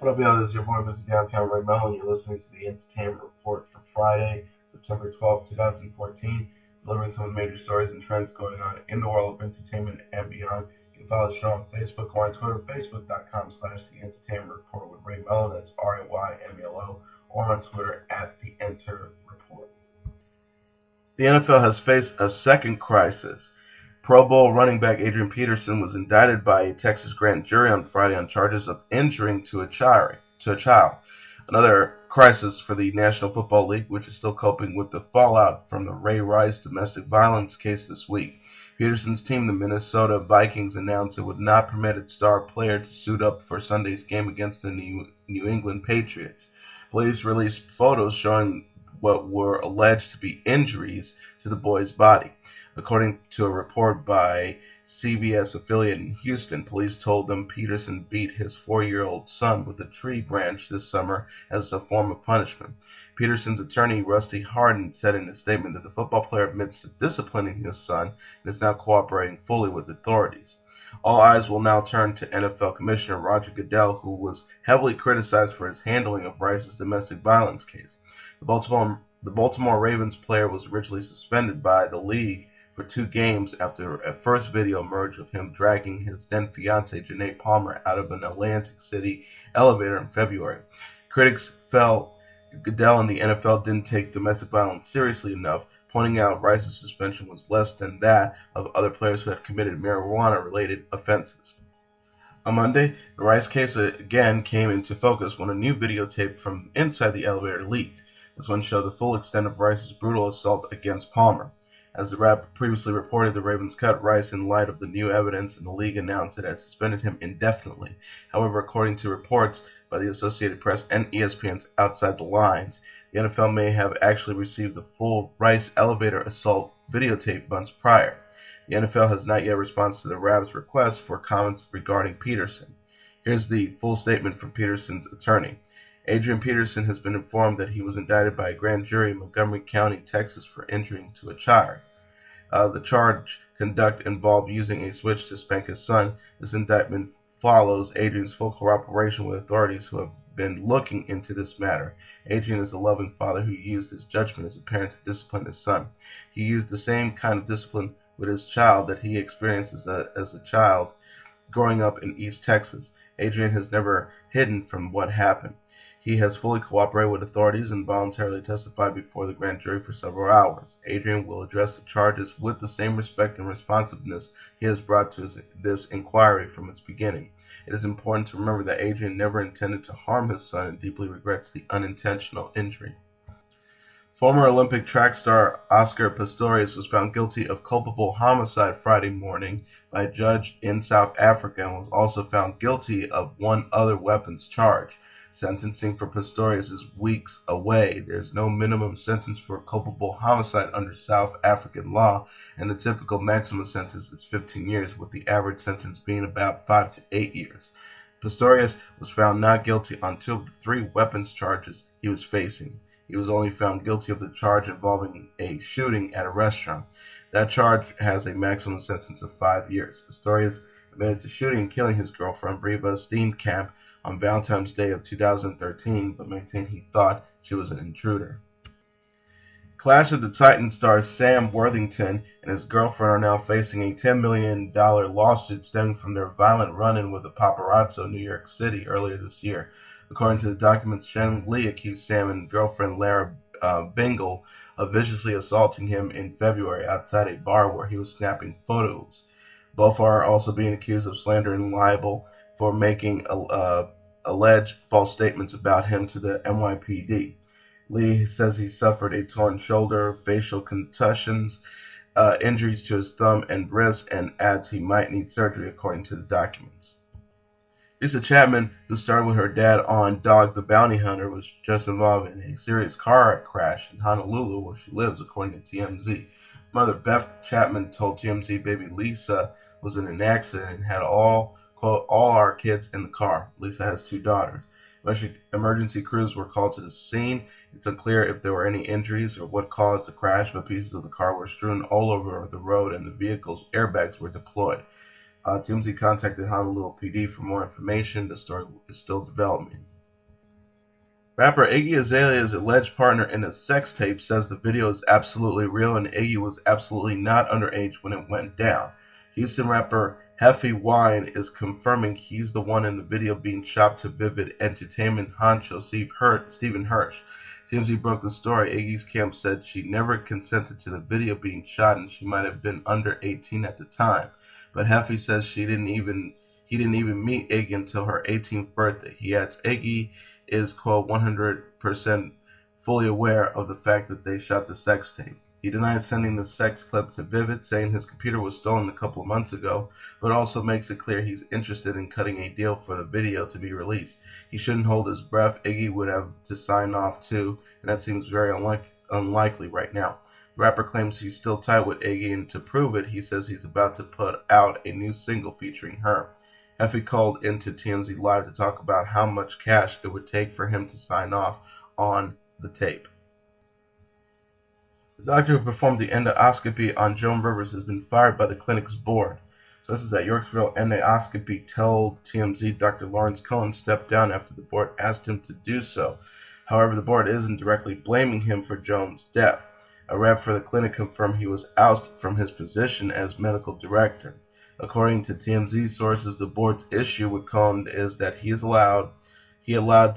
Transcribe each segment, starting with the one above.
What up, y'all? This is your boy, Mr. Downtown Ray Melon. You're listening to the Entertainment Report for Friday, September 12th, 2014, delivering some of the major stories and trends going on in the world of entertainment and beyond. You can follow the show on Facebook or on Twitter, facebook.com/The Entertainment Report with Ray Melon, that's RAYMELO, or on Twitter at The Enter Report. The NFL has faced a second crisis. Pro Bowl running back Adrian Peterson was indicted by a Texas grand jury on Friday on charges of injuring to a child. Another crisis for the National Football League, which is still coping with the fallout from the Ray Rice domestic violence case this week. Peterson's team, the Minnesota Vikings, announced it would not permit its star player to suit up for Sunday's game against the New England Patriots. Police released photos showing what were alleged to be injuries to the boy's body. According to a report by CBS affiliate in Houston, police told them Peterson beat his 4-year-old son with a tree branch this summer as a form of punishment. Peterson's attorney, Rusty Hardin, said in a statement that the football player admits to disciplining his son and is now cooperating fully with authorities. All eyes will now turn to NFL Commissioner Roger Goodell, who was heavily criticized for his handling of Rice's domestic violence case. The Baltimore Ravens player was originally suspended by the league for 2 games after a first video emerged of him dragging his then-fiancée Janae Palmer out of an Atlantic City elevator in February. Critics felt Goodell and the NFL didn't take domestic violence seriously enough, pointing out Rice's suspension was less than that of other players who had committed marijuana-related offenses. On Monday, the Rice case again came into focus when a new videotape from inside the elevator leaked. This one showed the full extent of Rice's brutal assault against Palmer. As the Rap previously reported, the Ravens cut Rice in light of the new evidence, and the league announced it had suspended him indefinitely. However, according to reports by the Associated Press and ESPN's Outside the Lines, the NFL may have actually received the full Rice elevator assault videotape months prior. The NFL has not yet responded to the Rap's request for comments regarding Peterson. Here's the full statement from Peterson's attorney. Adrian Peterson has been informed that he was indicted by a grand jury in Montgomery County, Texas, for injuring to a child. The charge conduct involved using a switch to spank his son. This indictment follows Adrian's full cooperation with authorities who have been looking into this matter. Adrian is a loving father who used his judgment as a parent to discipline his son. He used the same kind of discipline with his child that he experienced as a child growing up in East Texas. Adrian has never hidden from what happened. He has fully cooperated with authorities and voluntarily testified before the grand jury for several hours. Adrian will address the charges with the same respect and responsiveness he has brought to this inquiry from its beginning. It is important to remember that Adrian never intended to harm his son and deeply regrets the unintentional injury. Former Olympic track star Oscar Pistorius was found guilty of culpable homicide Friday morning by a judge in South Africa and was also found guilty of one other weapons charge. Sentencing for Pistorius is weeks away. There is no minimum sentence for culpable homicide under South African law, and the typical maximum sentence is 15 years, with the average sentence being about 5 to 8 years. Pistorius was found not guilty on 2 of the 3 weapons charges he was facing. He was only found guilty of the charge involving a shooting at a restaurant. That charge has a maximum sentence of 5 years. Pistorius admitted to shooting and killing his girlfriend, Breva Steenkamp, on Valentine's Day of 2013, but maintained he thought she was an intruder. Clash of the Titans star Sam Worthington and his girlfriend are now facing a $10 million lawsuit stemming from their violent run-in with a paparazzo in New York City earlier this year. According to the documents, Shannon Lee accused Sam and girlfriend Lara Bingle of viciously assaulting him in February outside a bar where he was snapping photos. Both are also being accused of slander and libel for making alleged false statements about him to the NYPD. Lee says he suffered a torn shoulder, facial contusions, injuries to his thumb and wrist, and adds he might need surgery, according to the documents. Lisa Chapman, who starred with her dad on Dog the Bounty Hunter, was just involved in a serious car crash in Honolulu, where she lives, according to TMZ. Mother Beth Chapman told TMZ baby Lisa was in an accident and had all our kids in the car. Lisa has 2 daughters. Emergency crews were called to the scene. It's unclear if there were any injuries or what caused the crash, but pieces of the car were strewn all over the road and the vehicle's airbags were deployed. TMZ contacted Honolulu PD for more information. The story is still developing. Rapper Iggy Azalea's alleged partner in a sex tape says the video is absolutely real and Iggy was absolutely not underage when it went down. Houston rapper Heffy Wine is confirming he's the one in the video being shopped to Vivid Entertainment honcho Stephen Hirsch. TMZ broke the story. Iggy's camp said she never consented to the video being shot and she might have been under 18 at the time. But Heffy says he didn't even meet Iggy until her 18th birthday. He adds Iggy is, quote, 100% fully aware of the fact that they shot the sex tape. He denies sending the sex clip to Vivid, saying his computer was stolen a couple of months ago, but also makes it clear he's interested in cutting a deal for the video to be released. He shouldn't hold his breath. Iggy would have to sign off too, and that seems very unlikely right now. The rapper claims he's still tight with Iggy, and to prove it, he says he's about to put out a new single featuring her. Effie called into TMZ Live to talk about how much cash it would take for him to sign off on the tape. The doctor who performed the endoscopy on Joan Rivers has been fired by the clinic's board. Sources at Yorksville Endoscopy told TMZ Dr. Lawrence Cohen stepped down after the board asked him to do so. However, the board isn't directly blaming him for Joan's death. A rep for the clinic confirmed he was ousted from his position as medical director. According to TMZ sources, the board's issue with Cohen is that he allowed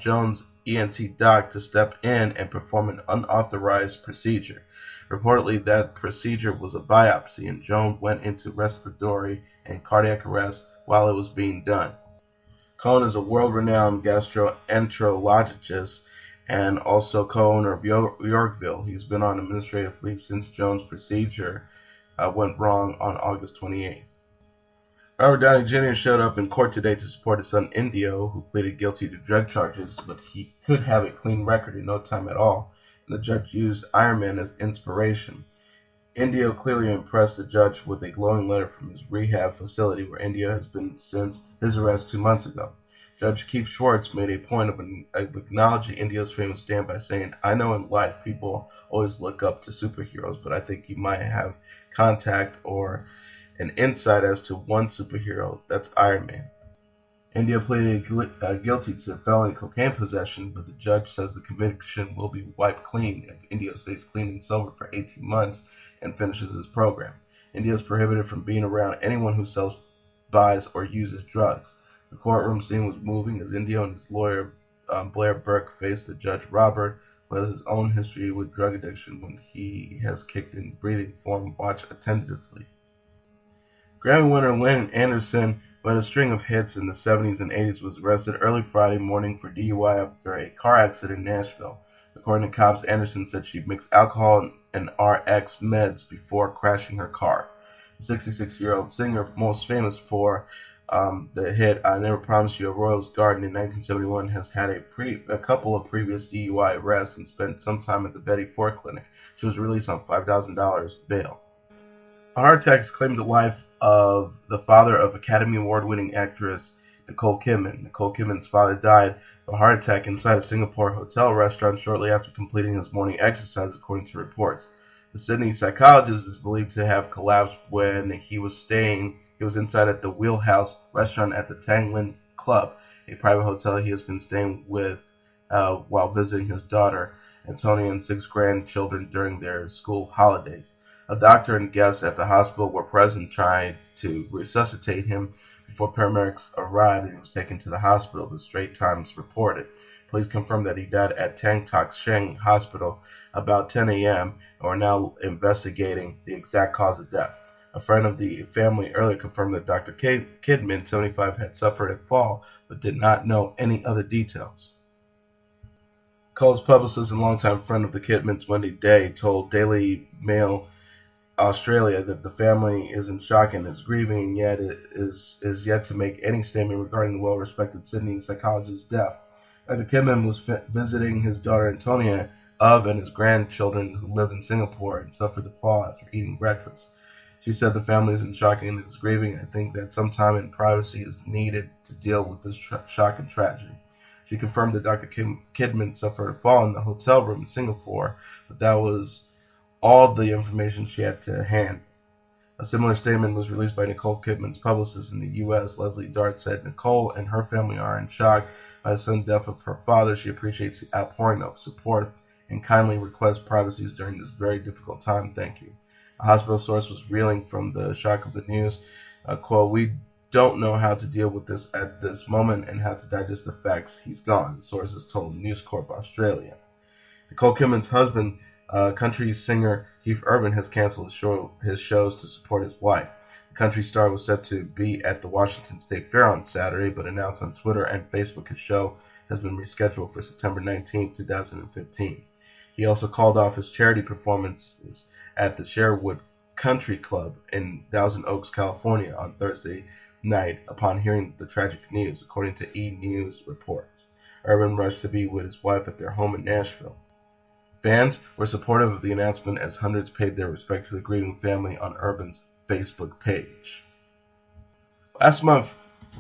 Jones' ENT doc to step in and perform an unauthorized procedure. Reportedly, that procedure was a biopsy, and Jones went into respiratory and cardiac arrest while it was being done. Cohen is a world-renowned gastroenterologist and also co-owner of Yorkville. He's been on administrative leave since Jones' procedure went wrong on August 28th. Robert Downey Jr. showed up in court today to support his son Indio, who pleaded guilty to drug charges, but he could have a clean record in no time at all, and the judge used Iron Man as inspiration. Indio clearly impressed the judge with a glowing letter from his rehab facility where Indio has been since his arrest 2 months ago. Judge Keith Schwartz made a point of acknowledging Indio's famous stand by saying, "I know in life people always look up to superheroes, but I think he might have contact or an insight as to one superhero, that's Iron Man." India pleaded guilty to felony cocaine possession, but the judge says the conviction will be wiped clean if India stays clean and sober for 18 months and finishes his program. India is prohibited from being around anyone who sells, buys, or uses drugs. The courtroom scene was moving as India and his lawyer Blair Burke faced the judge Robert, who has his own history with drug addiction when he has kicked in breathing form. Watch attentively. Grammy winner Lynn Anderson, who had a string of hits in the 70s and 80s, was arrested early Friday morning for DUI after a car accident in Nashville. According to cops, Anderson said she mixed alcohol and RX meds before crashing her car. The 66-year-old singer, most famous for the hit "I Never Promised You a Royals Garden" in 1971, has had a couple of previous DUI arrests and spent some time at the Betty Ford Clinic. She was released on $5,000 bail. A heart attack has claimed the life of the father of Academy Award-winning actress Nicole Kidman. Nicole Kidman's father died of a heart attack inside a Singapore hotel restaurant shortly after completing his morning exercise, according to reports. The Sydney psychologist is believed to have collapsed when he was inside at the Wheelhouse restaurant at the Tanglin Club, a private hotel he has been staying with while visiting his daughter, Antonia, and 6 grandchildren during their school holidays. A doctor and guests at the hospital were present trying to resuscitate him before paramedics arrived and he was taken to the hospital, the Straits Times reported. Police confirmed that he died at Tan Tock Seng Hospital about 10 a.m. and are now investigating the exact cause of death. A friend of the family earlier confirmed that Dr. Kidman, 75, had suffered a fall but did not know any other details. Cole's publicist and longtime friend of the Kidmans, Wendy Day, told Daily Mail Australia that the family is in shock and is grieving, yet it is yet to make any statement regarding the well-respected Sydney psychologist's death. Dr. Kidman was visiting his daughter Antonia and his grandchildren who live in Singapore and suffered the fall after eating breakfast. She said the family is in shock and is grieving. I think that some time in privacy is needed to deal with this shock and tragedy. She confirmed that Dr. Kidman suffered a fall in the hotel room in Singapore, but that was all the information she had to hand. A similar statement was released by Nicole Kidman's publicist in the U.S., Leslie Dart, said Nicole and her family are in shock By the sudden death of her father, she appreciates the outpouring of support and kindly requests privacy during this very difficult time. Thank you. A hospital source was reeling from the shock of the news. Quote, "We don't know how to deal with this at this moment and how to digest the facts. He's gone," the sources told News Corp Australia. Nicole Kidman's husband, country singer Keith Urban, has canceled his shows to support his wife. The country star was set to be at the Washington State Fair on Saturday, but announced on Twitter and Facebook his show has been rescheduled for September 19, 2015. He also called off his charity performances at the Sherwood Country Club in Thousand Oaks, California on Thursday night upon hearing the tragic news, according to E! News reports. Urban rushed to be with his wife at their home in Nashville. Fans were supportive of the announcement as hundreds paid their respects to the grieving family on Urban's Facebook page. Last month,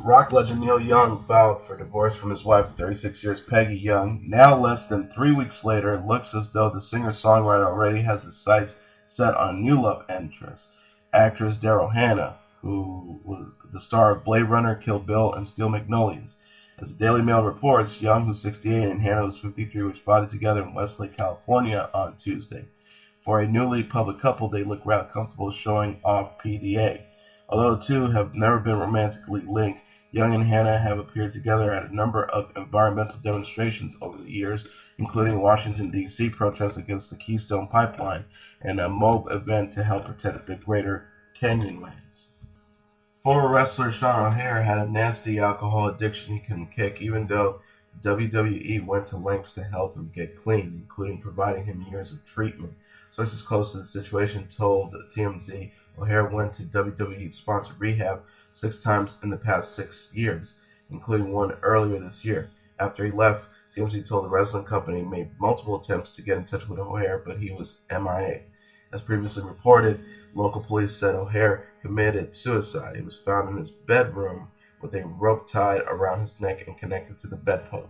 rock legend Neil Young filed for divorce from his wife of 36 years, Peggy Young. Now, less than 3 weeks later, it looks as though the singer-songwriter already has his sights set on a new love interest, actress Daryl Hannah, who was the star of Blade Runner, Kill Bill, and Steel Magnolias. As the Daily Mail reports, Young, who's 68, and Hannah, who's 53, were spotted together in Westlake, California on Tuesday. For a newly public couple, they look rather comfortable showing off PDA. Although the two have never been romantically linked, Young and Hannah have appeared together at a number of environmental demonstrations over the years, including Washington, D.C. protests against the Keystone Pipeline and a MOBE event to help protect the Greater Canyonlands. Former wrestler Sean O'Haire had a nasty alcohol addiction he couldn't kick, even though the WWE went to lengths to help him get clean, including providing him years of treatment. Sources close to the situation told TMZ O'Haire went to WWE-sponsored rehab 6 times in the past 6 years, including one earlier this year. After he left, TMZ told the wrestling company made multiple attempts to get in touch with O'Haire, but he was MIA. As previously reported, local police said O'Haire committed suicide. He was found in his bedroom with a rope tied around his neck and connected to the bedpost.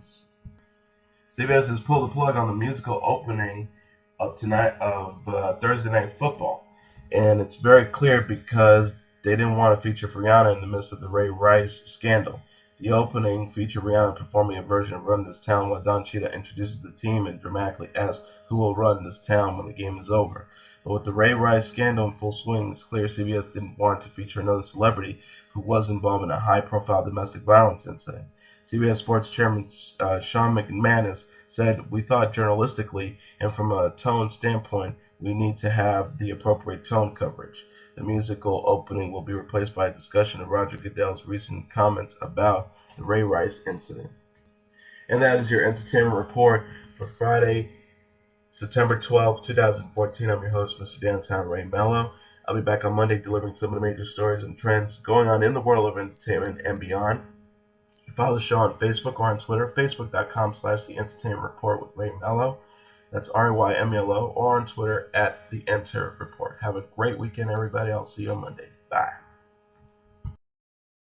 CBS has pulled the plug on the musical opening of Thursday Night Football, and it's very clear because they didn't want to feature Rihanna in the midst of the Ray Rice scandal. The opening featured Rihanna performing a version of Run This Town while Don Cheadle introduces the team and dramatically asks who will run this town when the game is over. But with the Ray Rice scandal in full swing, it's clear CBS didn't want to feature another celebrity who was involved in a high-profile domestic violence incident. CBS Sports Chairman Sean McManus said, "We thought journalistically and from a tone standpoint, we need to have the appropriate tone coverage." The musical opening will be replaced by a discussion of Roger Goodell's recent comments about the Ray Rice incident. And that is your entertainment report for Friday, September 12, 2014. I'm your host, Mr. Downtown Ray Mello. I'll be back on Monday delivering some of the major stories and trends going on in the world of entertainment and beyond. Follow the show on Facebook or on Twitter, facebook.com/The Entertainment Report with Ray Mello. That's RAYMELO, or on Twitter @The Enter Report. Have a great weekend, everybody. I'll see you on Monday. Bye.